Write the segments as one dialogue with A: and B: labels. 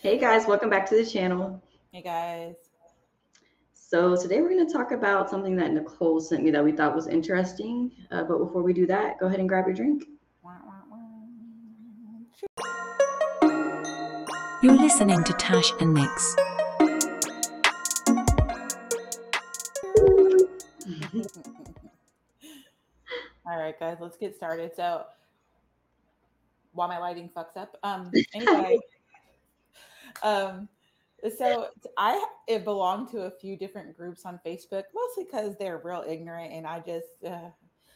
A: Hey guys, welcome back to the channel.
B: Hey guys.
A: So today we're going to talk about something that Nicole sent me that we thought was interesting. But before we do that, go ahead and grab your drink.
C: You're listening to Tash and Nix.
B: All right, guys, let's get started. So, while my lighting fucks up, anyway, um, so I belong to a few different groups on Facebook, mostly because they're real ignorant, and I just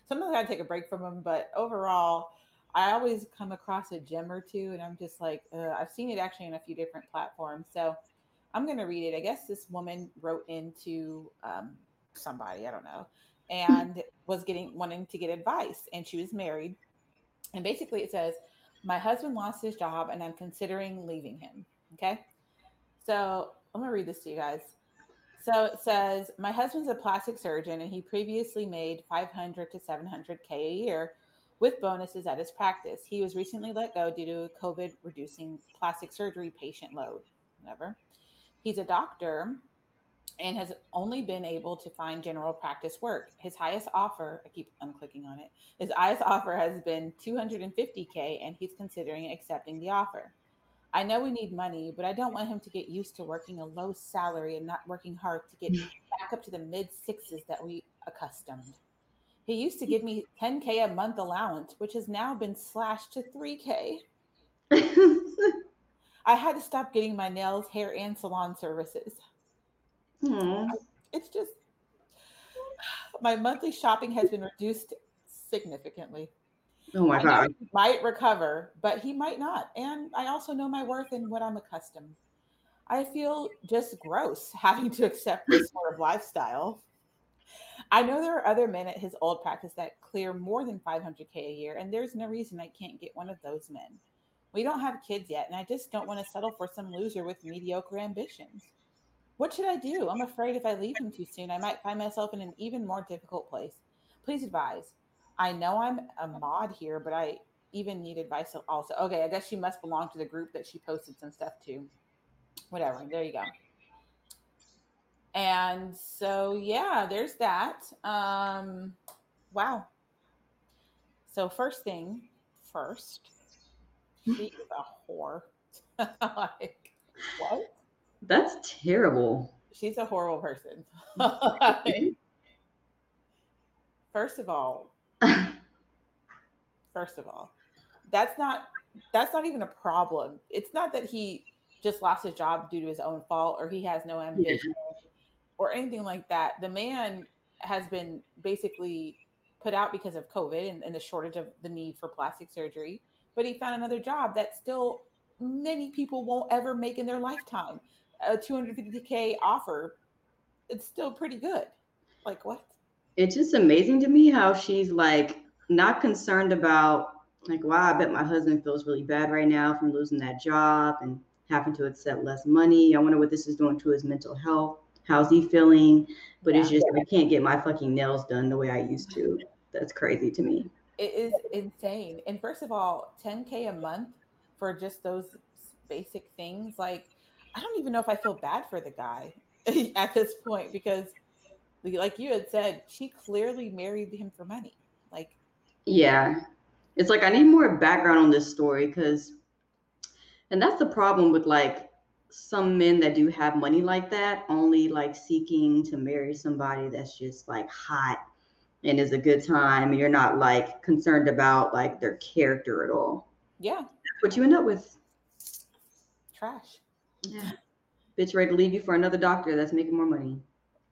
B: sometimes I take a break from them. But overall, I always come across a gem or two, and I'm just like, I've seen it actually in a few different platforms. So, I'm gonna read it. I guess this woman wrote into somebody, I don't know, and was getting wanting to get advice, and she was married. And basically, it says, "My husband lost his job, and I'm considering leaving him." Okay, so I'm gonna read this to you guys. So it says, "My husband's a plastic surgeon, and he previously made 500 to 700K a year with bonuses at his practice. He was recently let go due to COVID reducing plastic surgery patient load. Whatever. He's a doctor and has only been able to find general practice work. His highest offer, I keep unclicking on it, his highest offer has been 250K, and he's considering accepting the offer. I know we need money, but I don't want him to get used to working a low salary and not working hard to get back up to the mid sixes that we accustomed. He used to give me 10K a month allowance, which has now been slashed to 3K. I had to stop getting my nails, hair, and salon services.
A: Aw.
B: It's just my monthly shopping has been reduced significantly.
A: Oh my
B: I know
A: God.
B: he might recover, but he might not. And I also know my worth and what I'm accustomed. I feel just gross having to accept this sort of lifestyle. I know there are other men at his old practice that clear more than 500K a year, and there's no reason I can't get one of those men. We don't have kids yet, and I just don't want to settle for some loser with mediocre ambitions. What should I do? I'm afraid if I leave him too soon, I might find myself in an even more difficult place. Please advise. I know I'm a mod here, but I even need advice also. Okay, I guess she must belong to the group that she posted some stuff to. Whatever. There you go. And so yeah, there's that. Wow. So first thing first, she is a whore. Like, what?
A: That's terrible.
B: She's a horrible person. Like, first of all, first of all, that's not that's not even a problem. It's not that he just lost his job due to his own fault or he has no
A: Yeah.
B: ambition or anything like that. The man has been basically put out because of COVID and the shortage of the need for plastic surgery, but he found another job that still many people won't ever make in their lifetime. A 250K offer, it's still pretty good. Like what?
A: It's just amazing to me how she's like not concerned about like, wow, I bet my husband feels really bad right now from losing that job and having to accept less money. I wonder what this is doing to his mental health. How's he feeling? But it's
B: Yeah.
A: just I can't get my fucking nails done the way I used to. That's crazy to me.
B: It is insane. And first of all, 10K a month for just those basic things, like I don't even know if I feel bad for the guy at this point because like you had said, she clearly married him for money. Like,
A: Yeah. It's like I need more background on this story because and that's the problem with like some men that do have money like that, only like seeking to marry somebody that's just like hot and is a good time. And you're not like concerned about like their character at all.
B: yeah,
A: That's what you end up with.
B: trash.
A: Yeah. Bitch ready to leave you for another doctor that's making more money.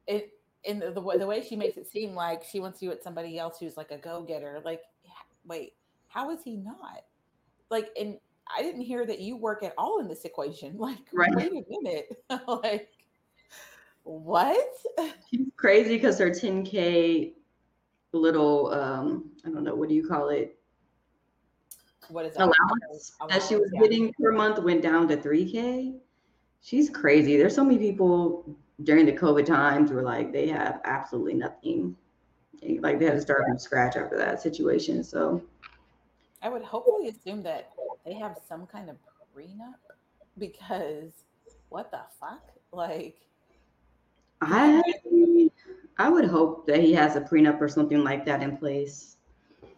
B: It in the way she makes it seem like she wants you with somebody else who's like a go-getter. Like, wait, how is he not? Like, and I didn't hear that you work at all in this equation. Like,
A: Right.
B: wait a minute. Like, what?
A: She's crazy because her 10K little I don't know, what do you call it?
B: What is that?
A: Allowance that she
B: Allowance?
A: was
B: Yeah.
A: getting per month went down to 3K. She's crazy. There's so many people during the COVID times where like they have absolutely nothing. Like they had to start from scratch after that situation. So
B: I would hopefully assume that they have some kind of prenup. because what the fuck? Like, can you
A: I
B: imagine?
A: I would hope that he has a prenup or something like that in place.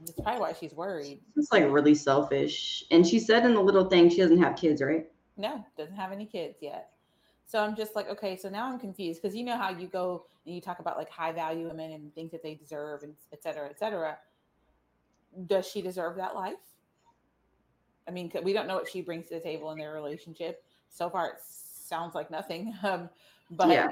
B: That's probably why she's worried.
A: It's like really selfish. And she said in the little thing she doesn't have kids, right?
B: No, doesn't have any kids yet. So I'm just like, okay, so now I'm confused because you know how you go and you talk about like high value women and things that they deserve and et cetera, et cetera. Does she deserve that life? I mean, we don't know what she brings to the table in their relationship. So far, it sounds like nothing.
A: Yeah.
B: But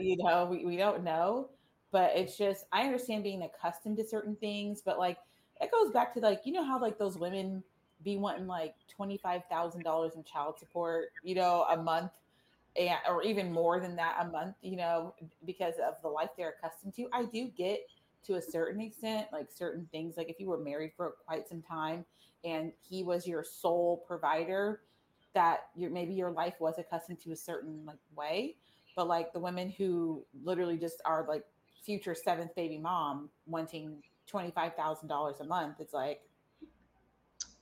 B: we don't know. But it's just I understand being accustomed to certain things, but like it goes back to like how like those women be wanting like $25,000 in child support, a month, and or even more than that a month, because of the life they're accustomed to. I do get to a certain extent, like certain things, like if you were married for quite some time and he was your sole provider, that maybe your life was accustomed to a certain like way. But like the women who literally just are like future seventh baby mom wanting $25,000 a month, it's like,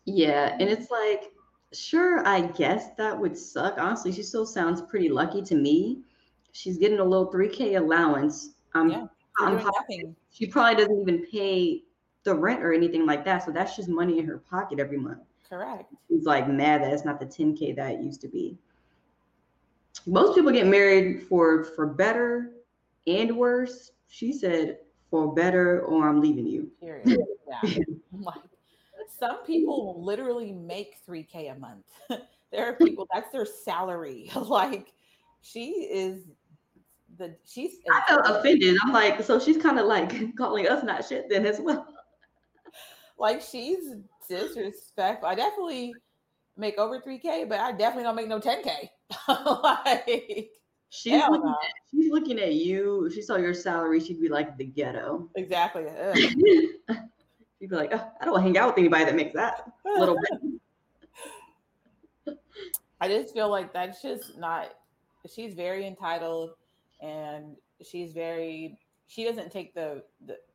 A: Yeah. And it's like, sure, I guess that would suck. Honestly, she still sounds pretty lucky to me. She's getting a little 3K allowance.
B: yeah, for
A: I'm
B: doing
A: positive
B: nothing.
A: she probably doesn't even pay the rent or anything like that. So that's just money in her pocket every month.
B: Correct.
A: She's like mad that it's not the 10K that it used to be. Most people get married for better and worse. She said for better or I'm leaving you.
B: Period. Yeah. Like some people literally make 3K a month. There are people that's their salary. Like she is she's
A: I felt
B: entitled.
A: offended. I'm like, so she's kind of like calling us not shit then as well.
B: Like she's disrespectful. I definitely make over 3K, but I definitely don't make no 10K. Like
A: She's
B: hell
A: looking
B: no.
A: at she's looking at you. If she saw your salary, she'd be like the ghetto.
B: Exactly.
A: She'd be like, oh, I don't hang out with anybody that makes that little bit.
B: I just feel like that's just not. She's very entitled, and she doesn't take the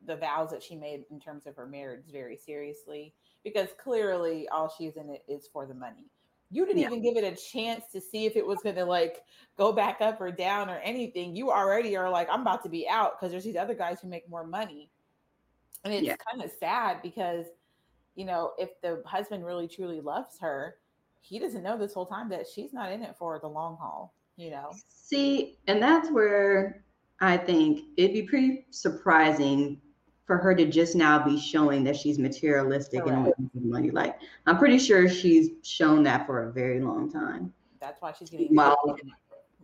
B: vows that she made in terms of her marriage very seriously, because clearly all she's in it is for the money. You didn't
A: Yeah,
B: even give it a chance to see if it was going to like go back up or down or anything. You already are like, I'm about to be out because there's these other guys who make more money, and it's
A: yeah.
B: kind of sad because if the husband really truly loves her, he doesn't know this whole time that she's not in it for the long haul.
A: See, and that's where I think it'd be pretty surprising for her to just now be showing that she's materialistic and
B: Correct.
A: wanting money. Like, I'm pretty sure she's shown that for a very long time.
B: That's why she's getting
A: While
B: taken.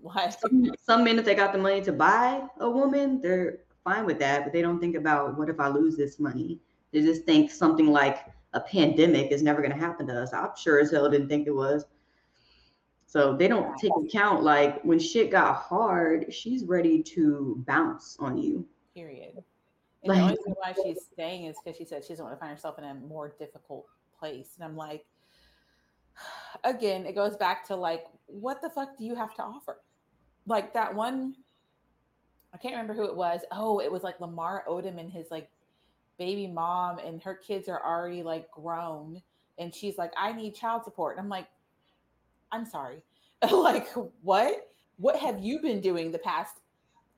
B: Like,
A: some men, if they got the money to buy a woman, they're fine with that, but they don't think about what if I lose this money. They just think something like a pandemic is never going to happen to us. I'm sure as hell didn't think it was. So they don't take account like when shit got hard, she's ready to bounce on you.
B: period. And the only
A: Like,
B: reason why she's staying is because she said she doesn't want to find herself in a more difficult place. And I'm like, again, it goes back to like, what the fuck do you have to offer? Like that one, I can't remember who it was. Oh, it was like Lamar Odom and his like baby mom, and her kids are already like grown. And she's like, I need child support. And I'm like, I'm sorry. Like, what? What have you been doing the past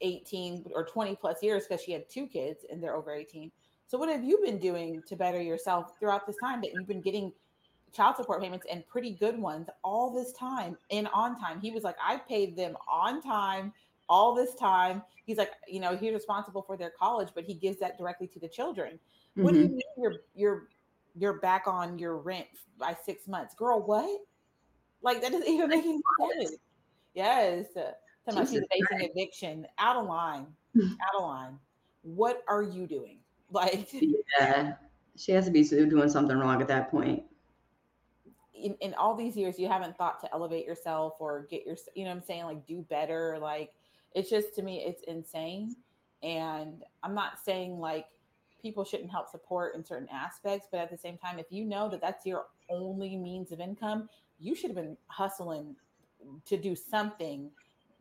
B: 18 or 20 plus years? Because she had two kids and they're over 18. So, what have you been doing to better yourself throughout this time that you've been getting child support payments and pretty good ones all this time and on time? He was like, I paid them on time all this time. He's like, he's responsible for their college, but he gives that directly to the children. What do you
A: mm-hmm.
B: mean you're back on your rent by 6 months? Girl, what? Like that doesn't even make any sense. Yes. Talking about she's
A: Jesus
B: facing eviction. Out of line.
A: Christ.
B: Out of line. What are you doing? Like
A: Yeah, she has to be doing something wrong at that point.
B: in all these years, you haven't thought to elevate yourself or get your, what I'm saying, like do better. Like it's just to me, it's insane. And I'm not saying like people shouldn't help support in certain aspects, but at the same time, if you know that that's your only means of income, you should have been hustling to do something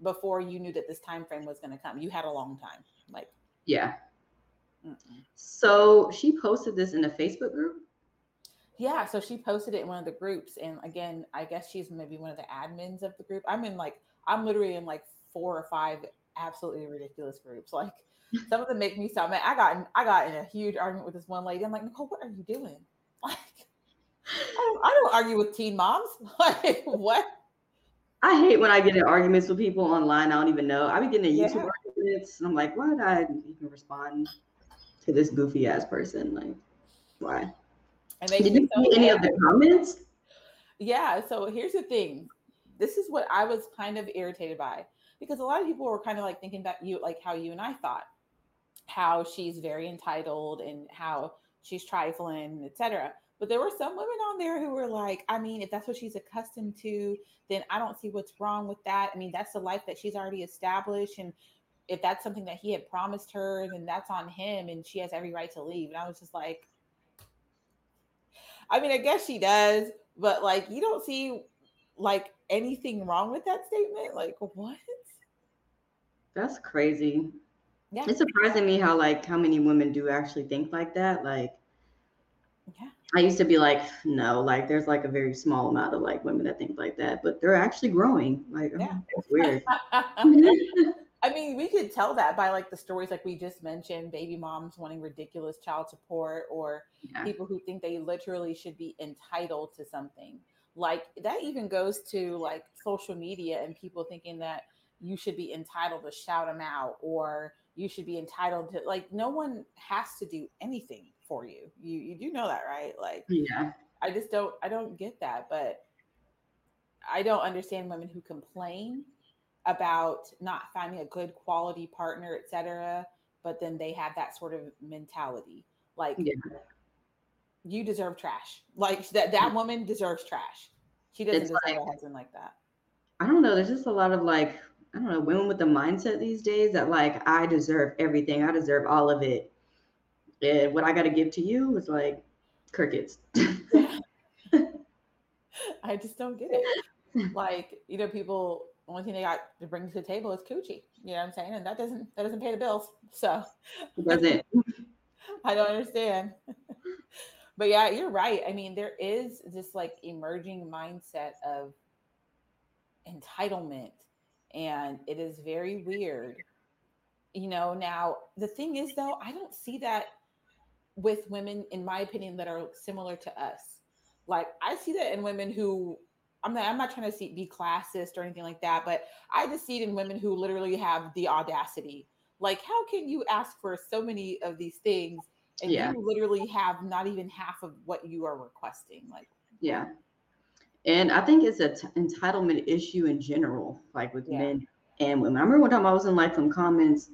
B: before you knew that this time frame was going to come. You had a long time. Like,
A: Yeah.
B: mm-mm.
A: So she posted this in a Facebook group.
B: Yeah, so she posted it in one of the groups, and again, I guess she's maybe one of the admins of the group. I'm literally in like 4 or 5 absolutely ridiculous groups. Like some of them make me so mad. I got in a huge argument with this one lady. I'm like, Nicole, what are you doing? Like, I don't argue with teen moms. Like what?
A: I hate when I get in arguments with people online. I don't even know. I be getting in YouTube
B: Yeah,
A: arguments. And I'm like, why did I even respond to this goofy ass person? Like, why?
B: it
A: Did
B: makes me
A: you
B: so
A: see any
B: mad.
A: of the comments?
B: Yeah, so here's the thing. This is what I was kind of irritated by because a lot of people were kind of like thinking about you, like how you and I thought, how she's very entitled and how she's trifling, etc. But there were some women on there who were like, I mean, if that's what she's accustomed to, then I don't see what's wrong with that. I mean, that's the life that she's already established. And if that's something that he had promised her, then that's on him and she has every right to leave. And I was just like, I mean, I guess she does, but like, you don't see like anything wrong with that statement. Like, what?
A: That's crazy.
B: Yeah.
A: It's surprising me how many women do actually think like that. Like,
B: Yeah.
A: I used to be like, no, like there's like a very small amount of like women that think like that, but they're actually growing. Like,
B: Yeah.
A: it's weird.
B: I mean, we could tell that by like the stories like we just mentioned, baby moms wanting ridiculous child support or
A: Yeah.
B: people who think they literally should be entitled to something. Like that even goes to like social media and people thinking that you should be entitled to shout them out or you should be entitled to like no one has to do anything for you. You do know that, right? Like
A: Yeah.
B: I don't get that, but I don't understand women who complain about not finding a good quality partner, etc. But then they have that sort of mentality. Like
A: Yeah.
B: you deserve trash. Like that woman deserves trash. She doesn't
A: It's
B: deserve
A: like,
B: a husband like that.
A: I don't know. There's just a lot of like, I don't know, women with the mindset these days that like, I deserve everything. I deserve all of it. And what I got to give to you is like crickets.
B: Yeah. I just don't get it. Like, people only thing they got to bring to the table is coochie. You know what I'm saying? And that doesn't pay the bills. So
A: It doesn't.
B: I don't understand. But yeah, you're right. I mean, there is this like emerging mindset of entitlement and it is very weird. Now the thing is though, I don't see that with women, in my opinion, that are similar to us. Like I see that in women who I'm not trying to be classist or anything like that, but I just see it in women who literally have the audacity. Like, how can you ask for so many of these things and
A: Yeah.
B: you literally have not even half of what you are requesting? Like,
A: Yeah. And I think it's an entitlement issue in general, like with
B: yeah,
A: men and women. I remember one time I was in like some comments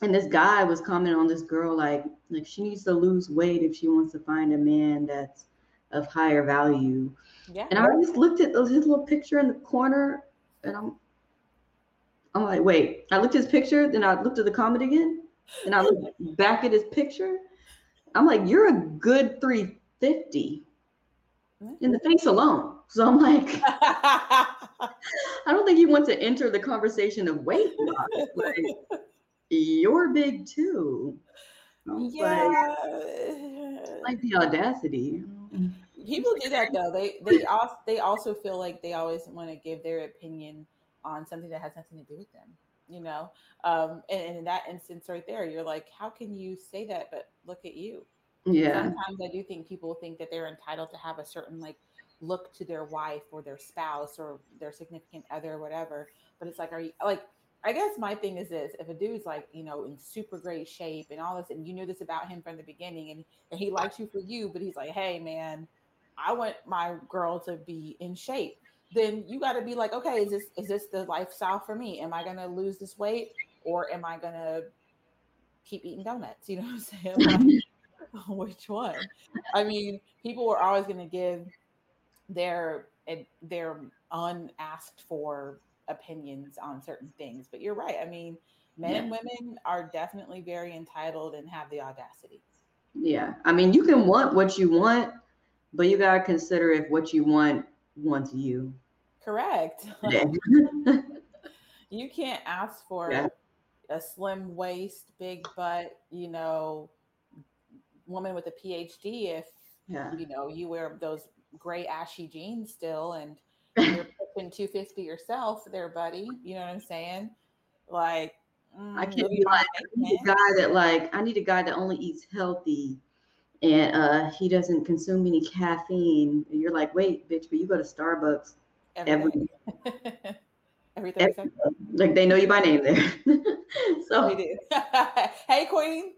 A: and this guy was commenting on this girl like she needs to lose weight if she wants to find a man that's of higher value.
B: yeah.
A: And I just looked at his little picture in the corner and I'm like, wait, I looked at his picture, then I looked at the comment again, and I looked back at his picture. I'm like, you're a good 350 in the face alone. So I'm like, I don't think you want to enter the conversation of weight loss. Like, you're big too. I was
B: Yeah.
A: like the audacity.
B: People do that though. They also feel like they always want to give their opinion on something that has nothing to do with them. You know, and in that instance right there, you're like, how can you say that? But look at you.
A: Yeah,
B: Sometimes I do think people think that they're entitled to have a certain like look to their wife or their spouse or their significant other or whatever. But it's like, are you like? I guess my thing is this: if a dude's like, in super great shape and all this, and you knew this about him from the beginning, and he likes you for you, but he's like, hey man, I want my girl to be in shape. Then you got to be like, okay, is this the lifestyle for me? Am I gonna lose this weight or am I gonna keep eating donuts? You know what I'm saying? Like, which one? I mean, people are always going to give their unasked for opinions on certain things, but you're right. I mean, men
A: yeah,
B: and women are definitely very entitled and have the audacity.
A: yeah. I mean, you can want what you want, but you gotta consider if what you want wants you.
B: Correct.
A: Yeah.
B: You can't ask
A: Yeah.
B: for a slim waist, big butt, woman with a PhD if
A: Yeah.
B: You wear those gray ashy jeans still, and you're pushing 250 yourself there, buddy. You know what I'm saying? Like,
A: I
B: no,
A: can't be
B: you're not
A: like,
B: making it.
A: I need a guy that only eats healthy and he doesn't consume any caffeine. And you're like, wait, bitch, but you go to Starbucks
B: Every
A: every,
B: day. Every 30
A: every
B: seconds.
A: like they know you by name there.
B: They
A: So
B: do. Hey, Queen.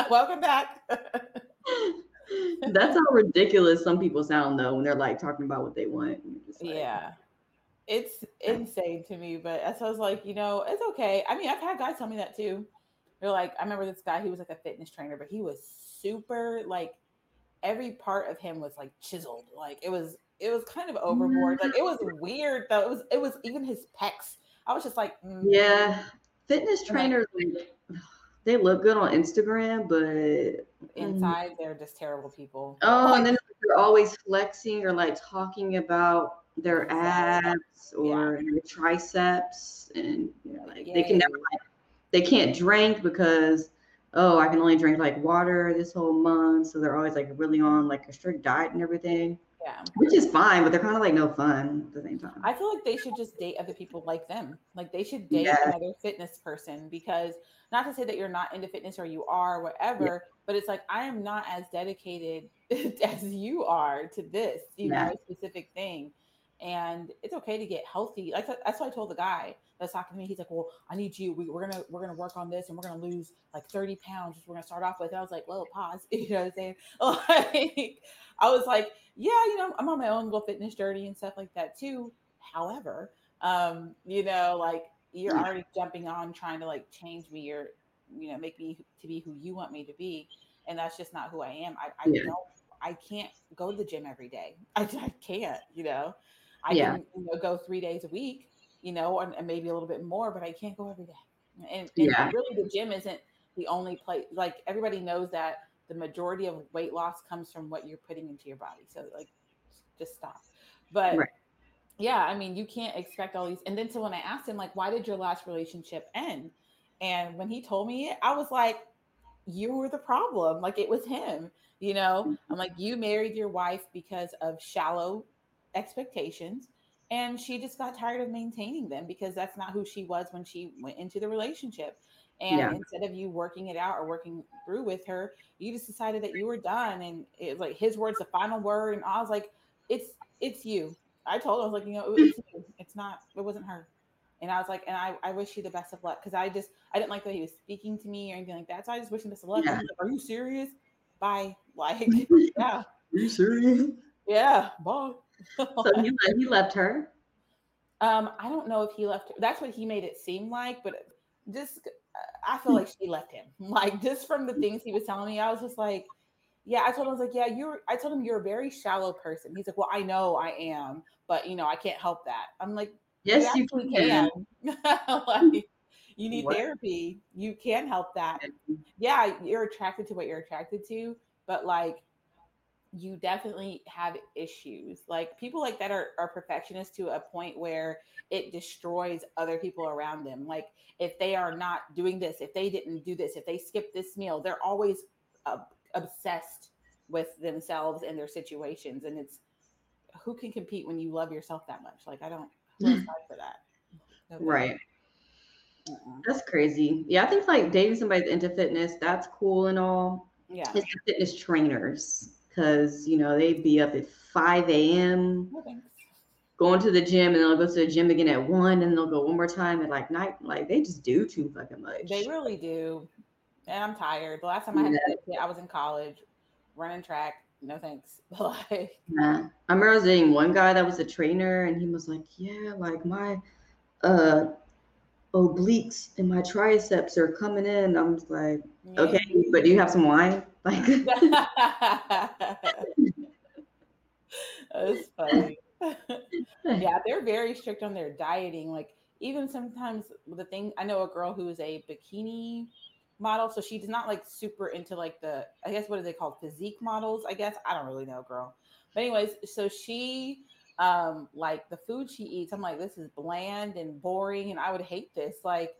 B: Welcome back.
A: that's how ridiculous some people sound though when they're like talking about what they want. And you're just like,
B: Yeah. It's insane to me, but as I was like, it's okay. I mean, I've had guys tell me that too. They're like, I remember this guy, he was like a fitness trainer, but he was super like every part of him was like chiseled. Like it was kind of
A: "Mm,
B: overboard. Like it was weird though. It was even his pecs. I was just like,
A: yeah, fitness
B: and like
A: trainers like they look good on Instagram, but
B: inside they're just terrible people.
A: oh, and
B: Like
A: then they're always flexing or like talking about their
B: themselves.
A: abs
B: Yeah.
A: or their triceps, and
B: Like
A: like they can
B: yay.
A: never they can't drink because oh I can only drink like water this whole month, so they're always like really on like a strict diet and everything,
B: Yeah.
A: which is fine, but they're kind of like no fun at the same time.
B: I feel like they should just date other people like them. Like they should date
A: Yeah,
B: another fitness person because not to say that you're not into fitness or you are,
A: yeah,
B: whatever, but it's like I am not as dedicated as you are to this,
A: yeah,
B: specific thing. And it's okay to get healthy. Like that's what I told the guy that's talking to me. He's like, "Well, I need you. We're gonna work on this, and we're gonna lose like 30 pounds. We're gonna start off with." And I was like, "Well, pause." You know what I'm saying? Like, I was like, "Yeah, I'm on my own little fitness journey and stuff like that too." However, like you're
A: yeah,
B: already jumping on trying to like change me or make me to be who you want me to be, and that's just not who I am.
A: yeah,
B: I can't go to the gym every day. I can't. I
A: yeah,
B: can go 3 days a week, and maybe a little bit more, but I can't go every day. And
A: yeah,
B: really, the gym isn't the only place. Like everybody knows that the majority of weight loss comes from what you're putting into your body. So like, just stop. But
A: right,
B: yeah, I mean, you can't expect all these. And then so when I asked him, like, why did your last relationship end? And when he told me it, I was like, you were the problem. Like, it was him. I'm like, you married your wife because of shallow expectations. And she just got tired of maintaining them because that's not who she was when she went into the relationship. And
A: yeah,
B: instead of you working it out or working through with her, you just decided that you were done. And it was like his words, the final word. And I was like, it's you. I told him, I was like, it's you. It's not, it wasn't her. And I was like, and I wish you the best of luck because I didn't like the way he was speaking to me or anything like that. So I just wish him best of luck. And
A: yeah.
B: he's like, are you serious? Bye. Like, yeah,
A: Are you serious?
B: yeah, bye.
A: So he left her.
B: I don't know if he left. That's what he made it seem like, but just I feel like she left him. Like just from the things he was telling me, I was just like, yeah. I told him I was like, yeah, you're. I told him you're a very shallow person. He's like, well, I know I am, but I can't help that. I'm like, you
A: Yes, you
B: actually
A: can.
B: can. Like, you need
A: What?
B: therapy. You can help that. Yeah, you're attracted to what you're attracted to, but like you definitely have issues. Like people like that are perfectionists to a point where it destroys other people around them. Like if they are not doing this, if they didn't do this, if they skip this meal, they're always obsessed with themselves and their situations. And it's who can compete when you love yourself that much? Like I don't. Who has time for that? Nobody.
A: Right.
B: Uh-uh.
A: That's crazy. Yeah, I think like dating somebody that's into fitness, that's cool and all.
B: Yeah.
A: It's the fitness trainers because they be up at 5 a.m.
B: No thanks.
A: going to the gym, and they'll go to the gym again at 1, and they'll go one more time at like night. Like they just do too fucking
B: They
A: much.
B: really do. And I'm tired. The last time I had to
A: Yeah.
B: lift it, I was in college, running track. No thanks. Like,
A: Yeah. I remember I was dating one guy that was a trainer, and he was like, "Yeah, like my uh obliques and my triceps are coming in." I'm just like, "Okay,
B: yay.
A: but do you have some wine?" Like,
B: That's funny. Yeah, they're very strict on their dieting. Like, even sometimes the thing, I know a girl who is a bikini model, so she's not like super into like I guess what do they call physique models? I guess I don't really know, girl. But anyways, so she like the food she eats, I'm like, this is bland and boring, and I would hate this. Like,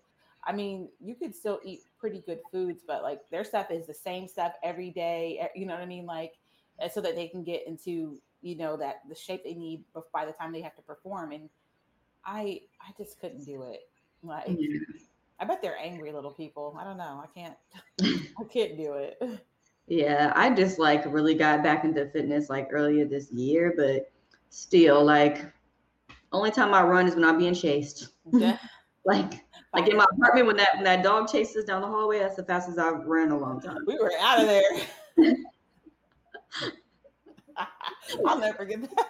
B: I mean, you could still eat pretty good foods, but like their stuff is the same stuff every day. You know what I mean? Like, so that they can get into, that the shape they need by the time they have to perform. And I just couldn't do it. Like,
A: Yeah.
B: I bet they're angry little people. I don't know. I can't do it.
A: Yeah, I just like really got back into fitness like earlier this year, but still like only time I run is when I'm being chased. like
B: By
A: in
B: the
A: my apartment when that dog chases down the hallway, that's the fastest I've ran in a long time.
B: we were out of there. I'll never forget that.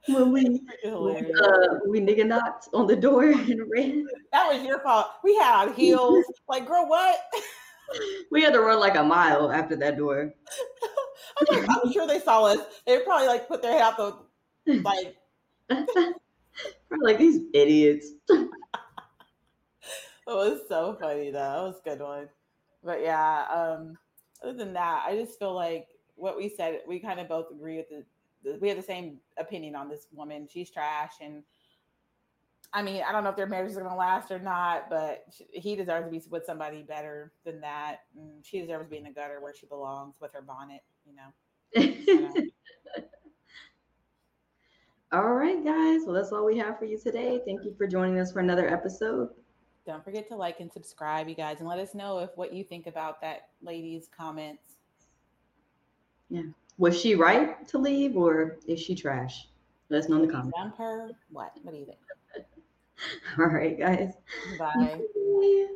A: When we
B: Hilarious.
A: we nigga knocked on the door and ran.
B: That was your fault. We had on heels. Like, girl, what?
A: We had to run like a mile after that door.
B: I'm sure they saw us. They probably like put their head out the like.
A: We're like these idiots.
B: It was so funny though. That was a good one. But yeah, other than that, I just feel like what we said, we kind of both agree with we have the same opinion on this woman. She's trash, and I mean, I don't know if their marriage is going to last or not, but he deserves to be with somebody better than that. And she deserves to be in the gutter where she belongs with her bonnet,
A: All right, guys. Well, that's all we have for you today. Thank you for joining us for another episode.
B: Don't forget to like and subscribe, you guys, and let us know what you think about that lady's comments.
A: Yeah. Was she right to leave or is she trash? Let us know in the comments.
B: Dump her? What do you think?
A: All right, guys.
B: Bye.
A: Bye.